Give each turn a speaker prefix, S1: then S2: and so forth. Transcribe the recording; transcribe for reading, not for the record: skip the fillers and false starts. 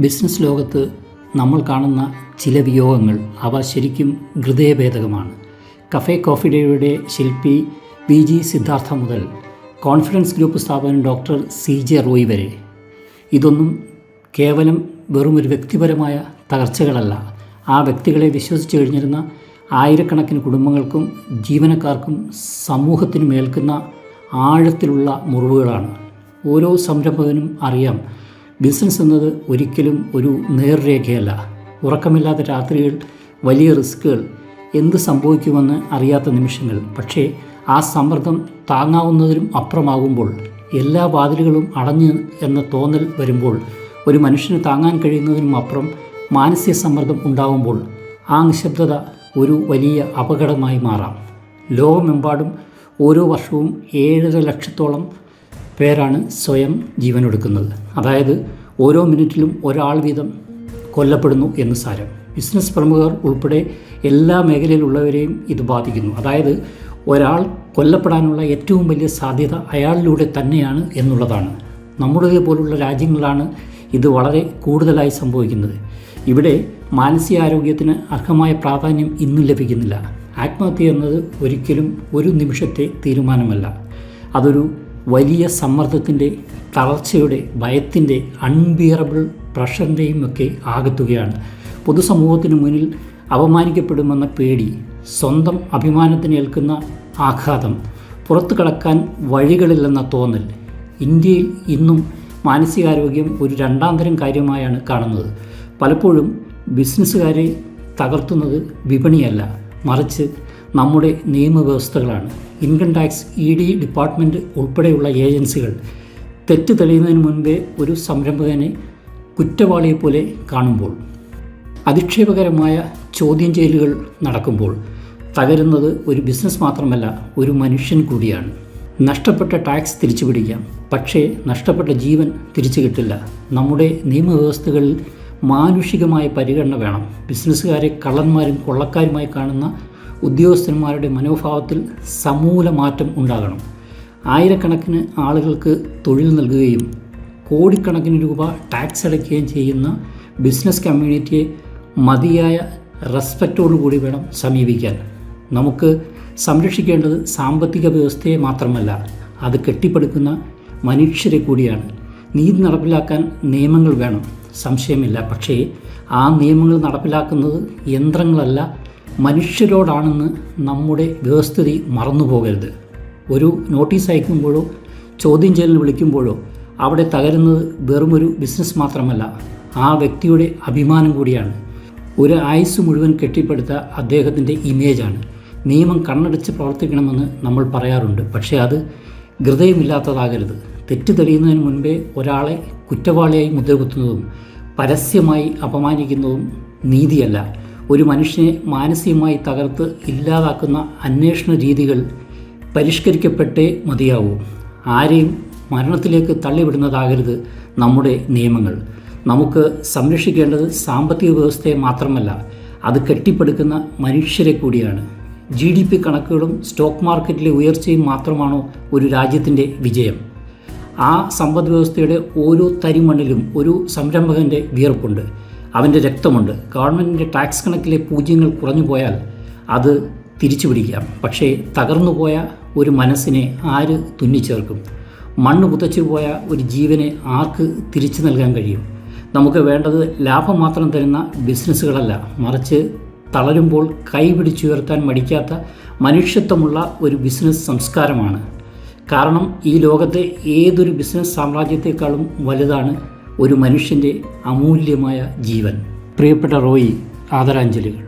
S1: Business ലോകത്ത് നമ്മൾ കാണുന്ന ചില വിയോഗങ്ങൾ അവ ശരിക്കും ഹൃദയഭേദകമാണ്. കഫേ കോഫി ഡേയുടെ ശില്പി VG സിദ്ധാർത്ഥ മുതൽ കോൺഫിഡൻസ് ഗ്രൂപ്പ് സ്ഥാപകൻ ഡോക്ടർ CJ റോയ് വരെ ഇതൊന്നും കേവലം വെറുമൊരു വ്യക്തിപരമായ തകർച്ചകളല്ല. ആ വ്യക്തികളെ വിശ്വസിച്ച് കഴിഞ്ഞിരുന്ന ആയിരക്കണക്കിന് കുടുംബങ്ങൾക്കും ജീവനക്കാർക്കും സമൂഹത്തിനും ഏൽക്കുന്ന ആഴത്തിലുള്ള മുറിവുകളാണ്. ഓരോ സംരംഭകനും അറിയാം, ബിസിനസ് എന്നത് ഒരിക്കലും ഒരു നേർരേഖയല്ല. ഉറക്കമില്ലാത്ത രാത്രികൾ, വലിയ റിസ്കുകൾ, എന്ത് സംഭവിക്കുമെന്ന് അറിയാത്ത നിമിഷങ്ങൾ. പക്ഷേ ആ സമ്മർദ്ദം താങ്ങാവുന്നതിനും അപ്പുറമാകുമ്പോൾ, എല്ലാ വാതിലുകളും അടഞ്ഞ് എന്ന തോന്നൽ വരുമ്പോൾ, ഒരു മനുഷ്യന് താങ്ങാൻ കഴിയുന്നതിനും അപ്പുറം മാനസിക സമ്മർദ്ദം ഉണ്ടാകുമ്പോൾ ആ നിശബ്ദത ഒരു വലിയ അപകടമായി മാറാം. ലോകമെമ്പാടും ഓരോ വർഷവും 7.5 ലക്ഷത്തോളം പേരാണ് സ്വയം ജീവനൊടുക്കുന്നത്. അതായത് ഓരോ മിനിറ്റിലും ഒരാൾ വീതം കൊല്ലപ്പെടുന്നു എന്ന് സാരം. ബിസിനസ് പ്രമുഖർ ഉൾപ്പെടെ എല്ലാ മേഖലയിലുള്ളവരെയും ഇത് ബാധിക്കുന്നു. അതായത് ഒരാൾ കൊല്ലപ്പെടാനുള്ള ഏറ്റവും വലിയ സാധ്യത അയാളിലൂടെ തന്നെയാണ് എന്നുള്ളതാണ്. നമ്മുടെ പോലുള്ള രാജ്യങ്ങളിലാണ് ഇത് വളരെ കൂടുതലായി സംഭവിക്കുന്നത്. ഇവിടെ മാനസികാരോഗ്യത്തിന് അർഹമായ പ്രാധാന്യം ഇന്നും ലഭിക്കുന്നില്ല. ആത്മഹത്യ എന്നത് ഒരിക്കലും ഒരു നിമിഷത്തെ തീരുമാനമല്ല. അതൊരു വലിയ സമ്മർദ്ദത്തിൻ്റെ, തളർച്ചയുടെ, ഭയത്തിൻ്റെ, അൺബിയറബിൾ പ്രഷറിൻ്റെയും ഒക്കെ ആകത്തുകയാണ്. പൊതുസമൂഹത്തിന് മുന്നിൽ അപമാനിക്കപ്പെടുമെന്ന പേടി, സ്വന്തം അഭിമാനത്തിന് ഏൽക്കുന്ന ആഘാതം, പുറത്തു കടക്കാൻ വഴികളില്ലെന്ന തോന്നൽ. ഇന്ത്യയിൽ ഇന്നും മാനസികാരോഗ്യം ഒരു രണ്ടാന്തരം കാര്യമായാണ് കാണുന്നത്. പലപ്പോഴും ബിസിനസ്സുകാരെ തകർത്തുന്നത് വിപണിയല്ല, മറിച്ച് നമ്മുടെ നിയമവ്യവസ്ഥകളാണ്. ഇൻകം ടാക്സ്, ED ഡിപ്പാർട്ട്മെൻറ്റ് ഉൾപ്പെടെയുള്ള ഏജൻസികൾ തെറ്റ് തെളിയുന്നതിന് മുൻപേ ഒരു സംരംഭകനെ കുറ്റവാളിയെപ്പോലെ കാണുമ്പോൾ, അധിക്ഷേപകരമായ ചോദ്യം ചെയ്യലുകൾ നടക്കുമ്പോൾ തകരുന്നത് ഒരു ബിസിനസ് മാത്രമല്ല, ഒരു മനുഷ്യൻ കൂടിയാണ്. നഷ്ടപ്പെട്ട ടാക്സ് തിരിച്ചു പിടിക്കാം, പക്ഷേ നഷ്ടപ്പെട്ട ജീവൻ തിരിച്ചു കിട്ടില്ല. നമ്മുടെ നിയമവ്യവസ്ഥകളിൽ മാനുഷികമായ പരിഗണന വേണം. ബിസിനസ്സുകാരെ കള്ളന്മാരും കൊള്ളക്കാരുമായി കാണുന്ന ഉദ്യോഗസ്ഥന്മാരുടെ മനോഭാവത്തിൽ സമൂല മാറ്റം ഉണ്ടാകണം. ആയിരക്കണക്കിന് ആളുകൾക്ക് തൊഴിൽ നൽകുകയും കോടിക്കണക്കിന് രൂപ ടാക്സ് അടയ്ക്കുകയും ചെയ്യുന്ന ബിസിനസ് കമ്മ്യൂണിറ്റിയെ മതിയായ റെസ്പെക്റ്റോടുകൂടി വേണം സമീപിക്കാൻ. നമുക്ക് സംരക്ഷിക്കേണ്ടത് സാമ്പത്തിക വ്യവസ്ഥയെ മാത്രമല്ല, അത് കെട്ടിപ്പടുക്കുന്ന മനുഷ്യരെ കൂടിയാണ്. നീതി നടപ്പിലാക്കാൻ നിയമങ്ങൾ വേണം, സംശയമില്ല. പക്ഷേ ആ നിയമങ്ങൾ നടപ്പിലാക്കുന്നത് യന്ത്രങ്ങളല്ല, മനുഷ്യരോടാണെന്ന് നമ്മുടെ വ്യവസ്ഥിതി മറന്നുപോകരുത്. ഒരു നോട്ടീസ് അയക്കുമ്പോഴോ ചോദ്യം ചെയ്യലിന് വിളിക്കുമ്പോഴോ അവിടെ തകരുന്നത് വെറുമൊരു ബിസിനസ് മാത്രമല്ല, ആ വ്യക്തിയുടെ അഭിമാനം കൂടിയാണ്. ഒരു ആയുസ് മുഴുവൻ കെട്ടിപ്പടുത്ത അദ്ദേഹത്തിൻ്റെ ഇമേജാണ്. നിയമം കണ്ണടച്ച് പ്രവർത്തിക്കണമെന്ന് നമ്മൾ പറയാറുണ്ട്, പക്ഷേ അത് ഹൃദയമില്ലാത്തതാകരുത്. തെറ്റ് തെളിയുന്നതിന് മുൻപേ ഒരാളെ കുറ്റവാളിയായി മുദ്രകുത്തുന്നതും പരസ്യമായി അപമാനിക്കുന്നതും നീതിയല്ല. ഒരു മനുഷ്യനെ മാനസികമായി തകർത്ത് ഇല്ലാതാക്കുന്ന അന്വേഷണ രീതികൾ പരിഷ്കരിക്കപ്പെട്ടേ മതിയാവൂ. ആരെയും മരണത്തിലേക്ക് തള്ളിവിടുന്നതാകരുത് നമ്മുടെ നിയമങ്ങൾ. നമുക്ക് സംരക്ഷിക്കേണ്ടത് സാമ്പത്തിക വ്യവസ്ഥയെ മാത്രമല്ല, അത് കെട്ടിപ്പടുക്കുന്ന മനുഷ്യരെ കൂടിയാണ്. GDP കണക്കുകളും സ്റ്റോക്ക് മാർക്കറ്റിലെ ഉയർച്ചയും മാത്രമാണോ ഒരു രാജ്യത്തിൻ്റെ വിജയം? ആ സമ്പദ് വ്യവസ്ഥയുടെ ഓരോ തരിമണ്ണിലും ഒരു സംരംഭകൻ്റെ വിയർപ്പുണ്ട്, അവൻ്റെ രക്തമുണ്ട്. ഗവൺമെൻറ്റിൻ്റെ ടാക്സ് കണക്കിലെ പൂജ്യങ്ങൾ കുറഞ്ഞു പോയാൽ അത് തിരിച്ചു പിടിക്കാം, പക്ഷേ തകർന്നുപോയ ഒരു മനസ്സിനെ ആര് തുന്നിച്ചേർക്കും? മണ്ണ് പുതച്ചു പോയ ഒരു ജീവനെ ആർക്ക് തിരിച്ചു നൽകാൻ കഴിയും? നമുക്ക് വേണ്ടത് ലാഭം മാത്രം തരുന്ന ബിസിനസ്സുകളല്ല, മറിച്ച് തളരുമ്പോൾ കൈപിടിച്ചുയർത്താൻ മടിക്കാത്ത മനുഷ്യത്വമുള്ള ഒരു ബിസിനസ് സംസ്കാരമാണ്. കാരണം ഈ ലോകത്തെ ഏതൊരു ബിസിനസ് സാമ്രാജ്യത്തെക്കാളും വലുതാണ് ഒരു മനുഷ്യൻ്റെ അമൂല്യമായ ജീവൻ. പ്രിയപ്പെട്ട റോയി, ആദരാഞ്ജലികൾ.